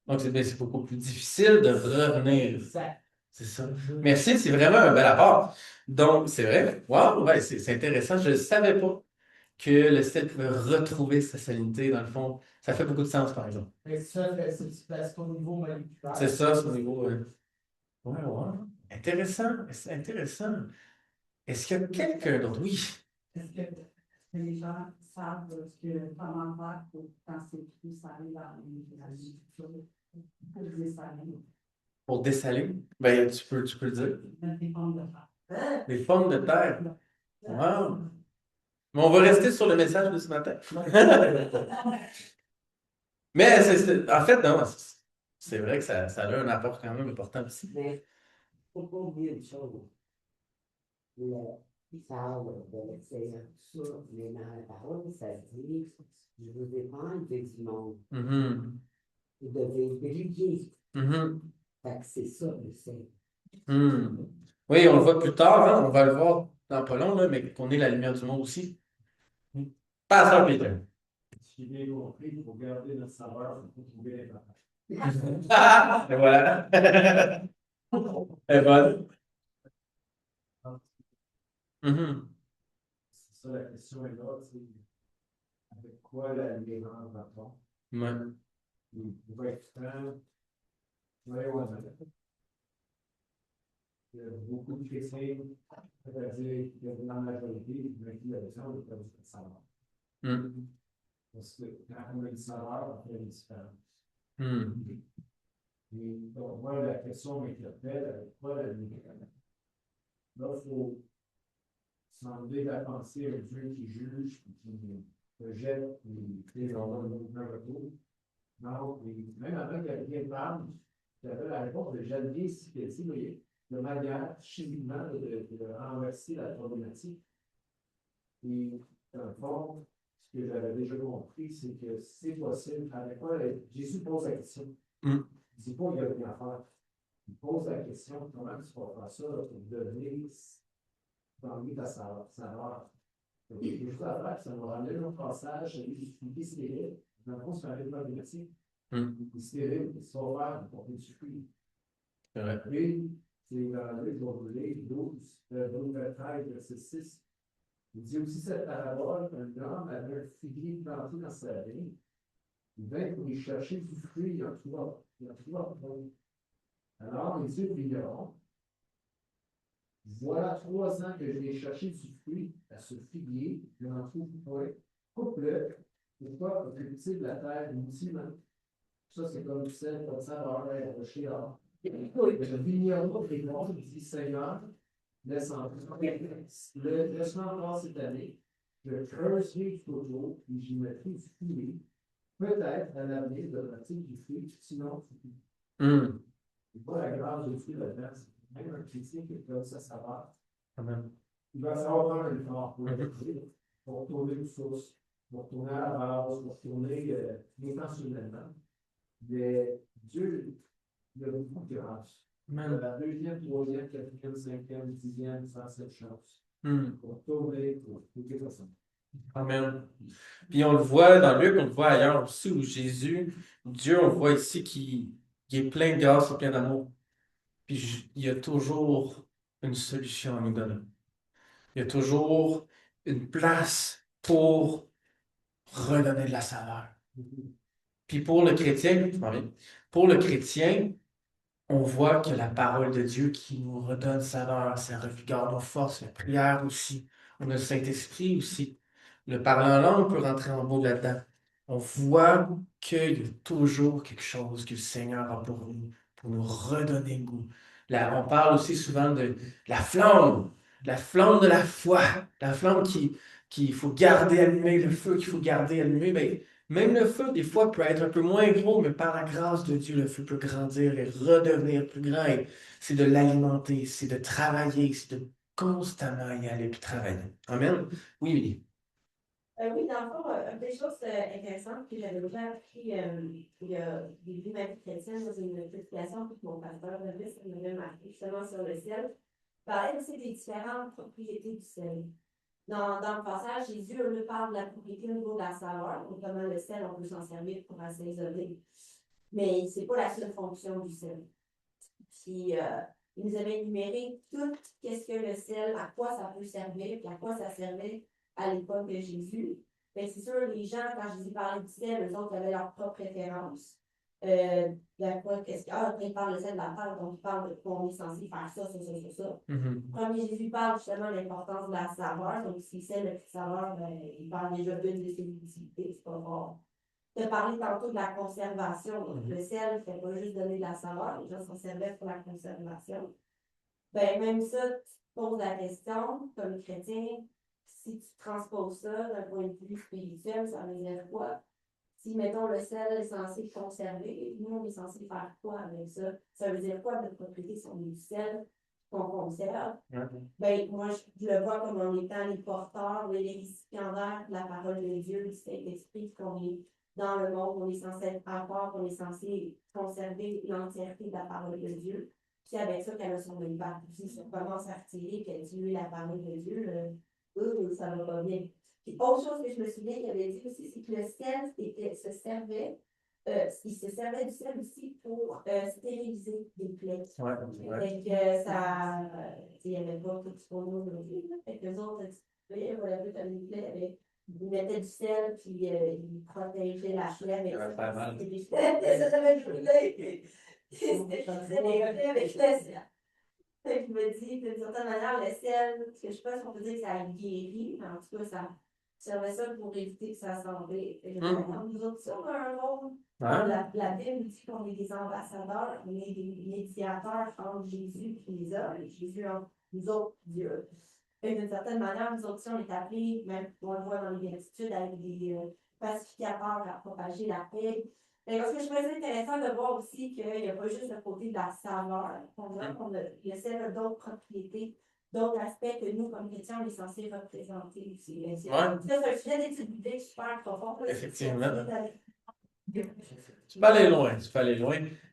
Donc, c'est beaucoup plus difficile de revenir. Exact. C'est ça. Merci, c'est vraiment un bel apport. Donc, c'est vrai. Wow, ouais, c'est intéressant. Je ne savais pas que le ciel pouvait retrouver sa salinité. Dans le fond, ça fait beaucoup de sens, par exemple. Mais ça, c'est au niveau moléculaire. C'est ça, c'est au niveau. Ouais, ouais. Intéressant. C'est intéressant. Est-ce qu'il y a quelqu'un d'autre? Oui. Est-ce que les gens savent comment faire quand c'est plus salé dans l'agriculture pour dessaler? Pour dessaler? Ben, tu peux le dire. Des pommes de terre. Des pommes de terre. Wow. Mais on va rester sur le message de ce matin. Mais en fait, non, c'est vrai que ça a un apport quand même important aussi. Mais il ne faut pas oublier une chose. Il parle de l'excellence tout ça, mais dans la parole, ça dit je vous ai pas enlevé du monde. Vous devez briller. Fait que c'est ça le ciel. Oui, on le voit plus tard, hein, on va le voir dans pas long, là, mais qu'on est la lumière du monde aussi. Pasteur Peter. Si j'ai bien compris, il faut garder notre saveur pour trouver les parents. Et voilà. Et bonne. C'est ça la question est là, c'est avec quoi la lumière va-t-on? Il va être franc, très honnête. Il y a beaucoup de chrétiens, c'est-à-dire qu'il y a dans la majorité, mais qui a besoin de faire du savoir. Parce que quand on a du savoir, on fait une différence. Et donc, moi, la question m'interpelle avec quoi la lumière? Là, il faut s'enlever la pensée à un Dieu qui juge, qui rejette les ordres d'un retour. Non, même avant qu'il parle, j'avais la réponse de Janvier qui a dit, voyez, de manière chimiquement de renverser la problématique. Et dans le fond, ce que j'avais déjà compris, c'est que c'est possible. Avec quoi Jésus pose la question. Il ne dit pas qu'il n'y a rien à faire. Il pose la question comment tu vas faire ça pour devenir dans lui ta saveur. Il y a quelque chose à faire, ça va ramener un passage, il stérile. Dans le fond, c'est un rythme problématique. Il stérile, il va faire pour porter du fruit. Après, c'est dans le brûlé 12, 13, verset 6. Il dit aussi cette parabole qu'un homme avait un figuier planté dans sa vigne. Il vint pour y chercher du fruit, il en trouva pas. Alors, il dit au vigneron, voilà 3 ans que je vais chercher du fruit à ce figuier, je n'en trouve pas. Coupe-le, pourquoi pour cultiver la terre inutilement. Ça, c'est comme du sel, comme ça, va avoir un rocher là. Le vigneron répond, il dit Seigneur, laisse-moi encore cette année, je creuserai jusqu'au jour, et j'y mettrai du fruit. Peut-être à l'avenir de donner du fruit, sinon tu peux. C'est pas la grâce de Dieu là-dedans, c'est même un chrétien qui donne sa saveur. Il va savoir faire un effort pour retourner aux sources, pour retourner à la base, pour retourner intentionnellement. Mais Dieu, il a beaucoup de grâce. La 2e, 3e, 4e, 5e, 10e, sans cette chance. Pour retourner, pour quelque chose. Amen. Puis on le voit dans Luc, on le voit ailleurs aussi, où Jésus, Dieu, on le voit ici qui est plein de grâce et plein d'amour. Puis il y a toujours une solution à nous donner. Il y a toujours une place pour redonner de la saveur. Puis pour le chrétien, on voit que la parole de Dieu qui nous redonne saveur, ça revigore nos forces, la prière aussi. On a le Saint-Esprit aussi. Le parler en langue peut rentrer en beau là-dedans. On voit qu'il y a toujours quelque chose que le Seigneur a pour nous redonner goût. Là, on parle aussi souvent de la flamme. la flamme de la foi, la flamme qu'il faut garder allumée, le feu qu'il faut garder allumé, ben, même le feu, des fois, peut être un peu moins gros, mais par la grâce de Dieu, le feu peut grandir et redevenir plus grand. Et c'est de l'alimenter, c'est de travailler, c'est de constamment y aller puis travailler. Amen. Oui, oui. Oui, dans le fond, une des choses intéressantes que j'avais déjà appris il y a des vies ma vie chrétienne dans une prédication que mon pasteur m'avait marqué justement sur le ciel, parlait aussi des différentes propriétés du ciel. Dans le passage, Jésus nous parle de la propriété au niveau de la saveur, notamment le sel, on peut s'en servir pour assaisonner. Mais c'est pas la seule fonction du sel. Puis, il nous avait énuméré tout qu'est-ce que le sel, à quoi ça peut servir, puis à quoi ça servait à l'époque de Jésus. Mais c'est sûr, les gens, quand Jésus parlait du sel, eux autres avaient leur propre préférence. Après, il parle le sel de la terre, donc il parle de qu'on est censé faire ça. Premier, Jésus parle justement de l'importance de la saveur. Donc, si c'est le petit saveur, ben, il parle déjà d'une de ses utilités, c'est pas fort. Tu as parlé tantôt de la conservation. Donc, le sel ne fait pas juste donner de la saveur, les gens s'en servaient pour la conservation. Ben, même ça, tu te poses la question, comme chrétien, si tu transposes ça d'un point de vue spirituel, ça veut dire quoi? Si, mettons, le sel est censé conserver, nous, on est censé faire quoi avec ça? Ça veut dire quoi, notre propriété, si on est du sel qu'on conserve? Ben, moi, je le vois comme en étant les porteurs, les récipiendaires de la parole de Dieu, du Saint-Esprit, qu'on est dans le monde, on est censé être à part, on est censé conserver l'entièreté de la parole de Dieu. Puis avec ça, qu'elle a son impact aussi, si on commence à retirer, qu'elle tue la parole de Dieu, ça va pas bien. Puis autre chose que je me souviens qu'il avait dit aussi, c'est que le sel il se servait du sel aussi pour stériliser des plaies. Fait que ça, il n'y avait pas tout ce qu'on a aujourd'hui. Fait que les autres, voilà, comme une plaie, ils mettaient du sel, puis ils protégeaient la plaie avec ça. Ça avait brûlé. C'était avec le sel. Fait que je me dis, d'une certaine manière, le sel, je ne sais pas si on peut dire que ça a guéri, mais en tout cas, ça servait ça pour éviter que ça s'enlève. Nous autres, on a un rôle. La Bible dit qu'on est des ambassadeurs, on est des médiateurs entre Jésus et les hommes, et Jésus entre nous autres, Dieu. Et d'une certaine manière, nous autres, on est appelés, même on le voit dans les béatitudes, avec des pacificateurs à propager la paix. Parce que je trouvais intéressant de voir aussi qu'il n'y a pas juste le côté de la saveur. Le sel a d'autres propriétés, d'autres aspects que nous, comme chrétiens, on est censés représenter aussi. C'est un sujet d'étude biblique super profond. Effectivement. Tu peux aller loin.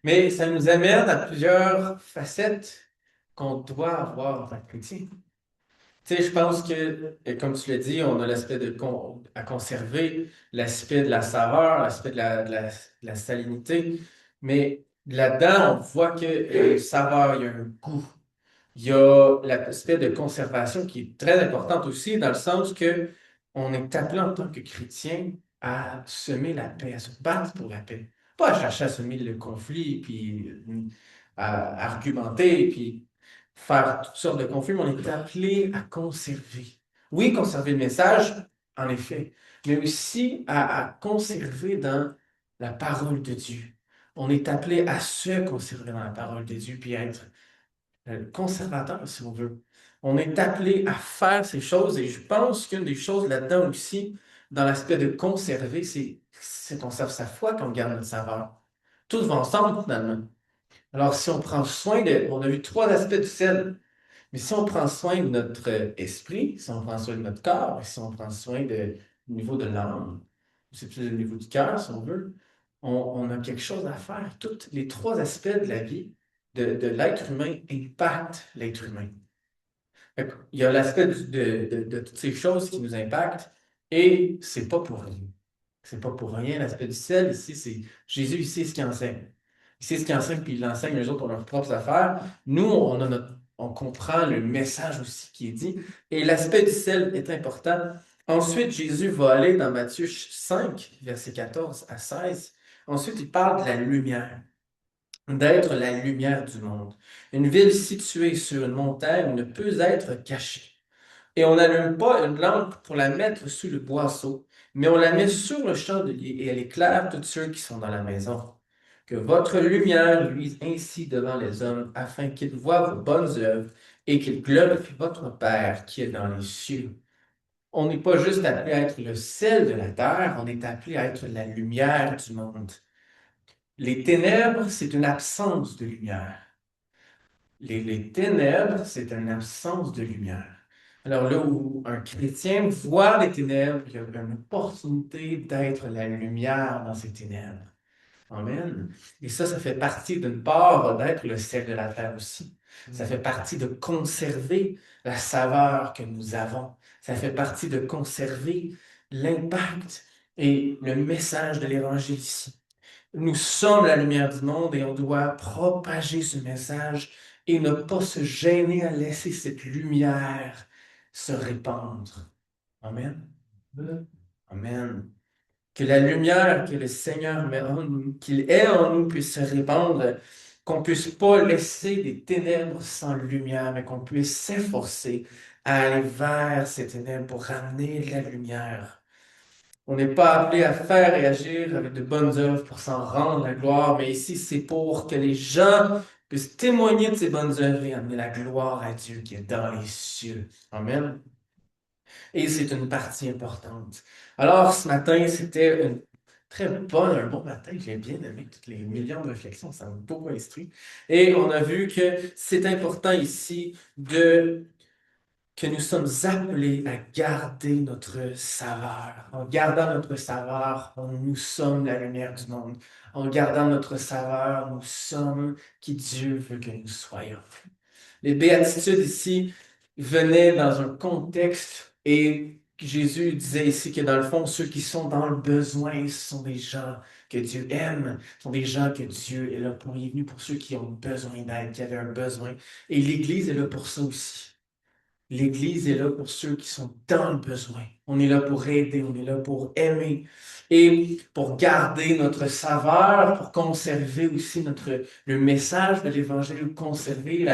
Mais ça nous amène à plusieurs facettes qu'on doit avoir en tant que chrétien. Tu sais, je pense que, comme tu l'as dit, on a l'aspect à conserver, l'aspect de la saveur, l'aspect de la salinité, mais là-dedans, on voit que saveur, il y a un goût. Il y a l'aspect de conservation qui est très importante aussi, dans le sens que on est appelé en tant que chrétien à semer la paix, à se battre pour la paix. Pas à chercher à semer le conflit, puis à argumenter, puis faire toutes sortes de conflits, mais on est appelé à conserver. Oui, conserver le message, en effet, mais aussi à conserver dans la parole de Dieu. On est appelé à se conserver dans la parole de Dieu, puis à être conservateur, si on veut. On est appelé à faire ces choses, et je pense qu'une des choses là-dedans aussi, dans l'aspect de conserver, c'est qu'on conserve sa foi, qu'on garde notre saveur. Tout va ensemble, finalement. Alors, si on prend soin on a vu 3 aspects du sel, mais si on prend soin de notre esprit, si on prend soin de notre corps, si on prend soin du niveau de l'âme, c'est plus le niveau du cœur, si on veut, on a quelque chose à faire. Tous les 3 aspects de la vie de l'être humain impactent l'être humain. Il y a l'aspect de toutes ces choses qui nous impactent, et c'est pas pour rien. C'est pas pour rien l'aspect du sel. Ici, c'est Jésus, il sait ce qu'il enseigne. Il sait ce qu'il enseigne, puis il l'enseigne, les autres ont leurs propres affaires. Nous, on comprend le message aussi qui est dit. Et l'aspect du sel est important. Ensuite, Jésus va aller dans Matthieu 5, versets 14 à 16. Ensuite, il parle de la lumière, d'être la lumière du monde. Une ville située sur une montagne ne peut être cachée. Et on n'allume pas une lampe pour la mettre sous le boisseau, mais on la met sur le chandelier et elle éclaire tous ceux qui sont dans la maison. Que votre lumière luise ainsi devant les hommes, afin qu'ils voient vos bonnes œuvres et qu'il glorifie votre Père qui est dans les cieux. On n'est pas juste appelé à être le sel de la terre, on est appelé à être la lumière du monde. Les ténèbres, c'est une absence de lumière. Les ténèbres, c'est une absence de lumière. Alors là où un chrétien voit les ténèbres, il y a une opportunité d'être la lumière dans ces ténèbres. Amen. Et ça fait partie d'une part d'être le sel de la terre aussi. Ça fait partie de conserver la saveur que nous avons. Ça fait partie de conserver l'impact et le message de l'Évangile ici. Nous sommes la lumière du monde et on doit propager ce message et ne pas se gêner à laisser cette lumière se répandre. Amen. Amen. Que la lumière que le Seigneur met en nous, qu'il est en nous, puisse se répandre, qu'on ne puisse pas laisser des ténèbres sans lumière, mais qu'on puisse s'efforcer à aller vers ces ténèbres pour ramener la lumière. On n'est pas appelé à faire et agir avec de bonnes œuvres pour s'en rendre la gloire, mais ici, c'est pour que les gens puissent témoigner de ces bonnes œuvres et amener la gloire à Dieu qui est dans les cieux. Amen. Et c'est une partie importante. Alors, ce matin, c'était un bon matin. J'ai bien aimé toutes les millions de réflexions, ça m'a beaucoup instruit. Et on a vu que c'est important ici que nous sommes appelés à garder notre saveur. En gardant notre saveur, nous sommes la lumière du monde. En gardant notre saveur, nous sommes qui Dieu veut que nous soyons. Les béatitudes ici venaient dans un contexte et Jésus disait ici que dans le fond, ceux qui sont dans le besoin, ce sont des gens que Dieu aime, ce sont des gens que Dieu est là pour. Il est venu pour ceux qui ont besoin d'aide, qui avaient un besoin. Et l'Église est là pour ça aussi. L'Église est là pour ceux qui sont dans le besoin. On est là pour aider, on est là pour aimer et pour garder notre saveur, pour conserver aussi le message de l'Évangile, conserver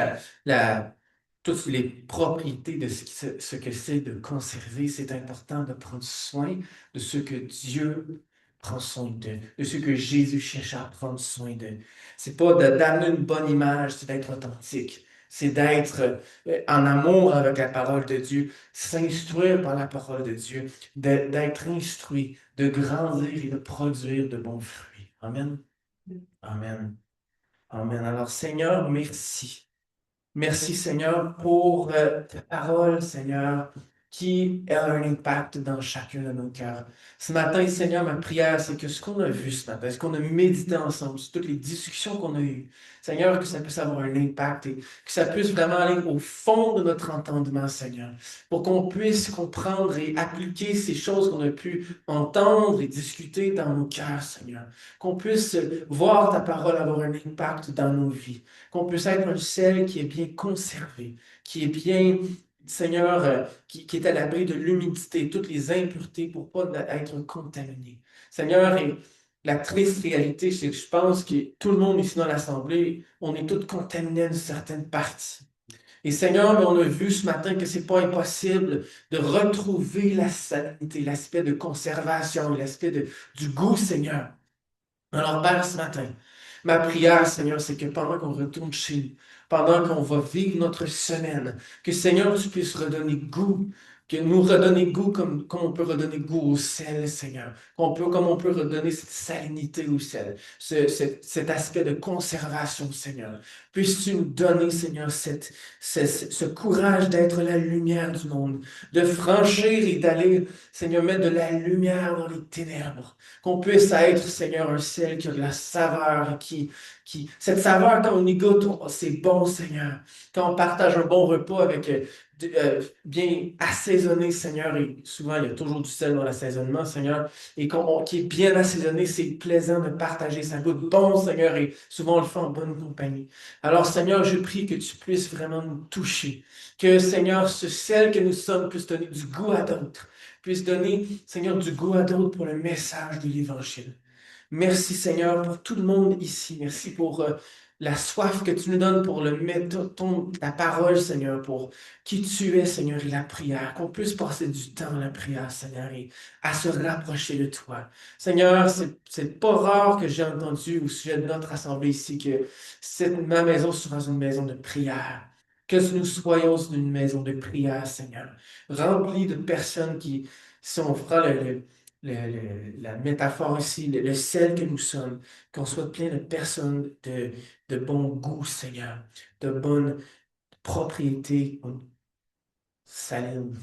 toutes les propriétés de ce que c'est de conserver. C'est important de prendre soin de ce que Dieu prend soin d'eux, de ce que Jésus cherche à prendre soin d'eux. C'est pas d'amener une bonne image, c'est d'être authentique. C'est d'être en amour avec la parole de Dieu, s'instruire par la parole de Dieu, d'être instruit, de grandir et de produire de bons fruits. Amen. Amen. Amen. Alors, Seigneur, merci. Merci, Seigneur, pour ta parole, Seigneur, qui a un impact dans chacun de nos cœurs. Ce matin, Seigneur, ma prière, c'est que ce qu'on a vu ce matin, ce qu'on a médité ensemble, sur toutes les discussions qu'on a eues, Seigneur, que ça puisse avoir un impact et que ça puisse vraiment aller au fond de notre entendement, Seigneur, pour qu'on puisse comprendre et appliquer ces choses qu'on a pu entendre et discuter dans nos cœurs, Seigneur. Qu'on puisse voir ta parole avoir un impact dans nos vies. Qu'on puisse être un sel qui est bien conservé, qui est bien, Seigneur, qui est à l'abri de l'humidité, toutes les impuretés pour ne pas être contaminé. Seigneur, et la triste réalité, c'est que je pense que tout le monde ici dans l'Assemblée, on est tous contaminés à une certaine partie. Et Seigneur, mais on a vu ce matin que c'est pas impossible de retrouver la salinité, l'aspect de conservation, l'aspect du goût, Seigneur. Alors, Père, ce matin, ma prière, Seigneur, c'est que pendant qu'on retourne chez nous, pendant qu'on va vivre notre semaine, que Seigneur, tu puisses redonner goût, que nous redonner goût comme on peut redonner goût au sel, Seigneur, comme on peut redonner cette salinité au sel, cet aspect de conservation, Seigneur. Puisses-tu nous donner, Seigneur, ce courage d'être la lumière du monde, de franchir et d'aller, Seigneur, mettre de la lumière dans les ténèbres. Qu'on puisse être, Seigneur, un ciel qui a de la saveur, cette saveur, quand on y goûte, c'est bon, Seigneur. Quand on partage un bon repas avec bien assaisonné, Seigneur, et souvent il y a toujours du sel dans l'assaisonnement, Seigneur, et qui est bien assaisonné, c'est plaisant de partager, ça goûte bon, Seigneur, et souvent on le fait en bonne compagnie. Alors, Seigneur, je prie que tu puisses vraiment nous toucher, que, Seigneur, ce sel que nous sommes puisse donner du goût à d'autres, puisse donner, Seigneur, du goût à d'autres pour le message de l'Évangile. Merci, Seigneur, pour tout le monde ici. Merci pour la soif que tu nous donnes pour ta parole, Seigneur, pour qui tu es, Seigneur, et la prière. Qu'on puisse passer du temps à la prière, Seigneur, et à se rapprocher de toi. Seigneur, c'est pas rare que j'ai entendu au sujet de notre assemblée ici que ma maison sera une maison de prière. Que nous soyons une maison de prière, Seigneur, remplie de personnes qui, si on fera la métaphore ici, le sel que nous sommes, qu'on soit plein de personnes de bon goût, Seigneur, de bonne propriété, saline.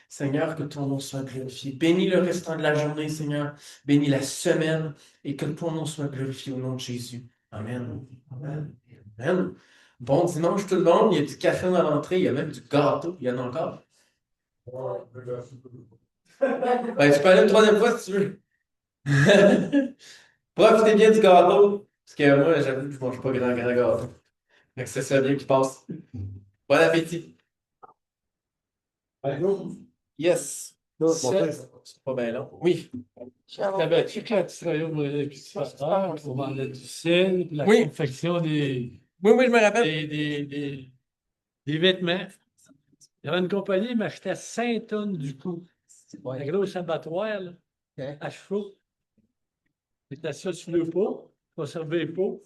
Seigneur, que ton nom soit glorifié. Bénis le restant de la journée, Seigneur. Bénis la semaine et que ton nom soit glorifié au nom de Jésus. Amen. Amen. Amen. Bon dimanche tout le monde. Il y a du café dans l'entrée. Il y a même du gâteau. Il y en a encore. Ben, tu peux aller une troisième fois si tu veux. Profitez bien du gâteau. Parce que moi, j'avoue que je mange pas grand gâteau. Fait que c'est ça bien qui passe. Bon appétit. Yes. C'est pas bien long. Oui. Savais-tu quand tu travaillais au pasteur, on vendait du sel, la Oui. confection Oui, je me rappelle. des vêtements. Il y avait une compagnie qui m'achetait 5 tonnes du coup. Un gros abattoir, là, à chevaux. C'était ça sur le pot, conserver les pots.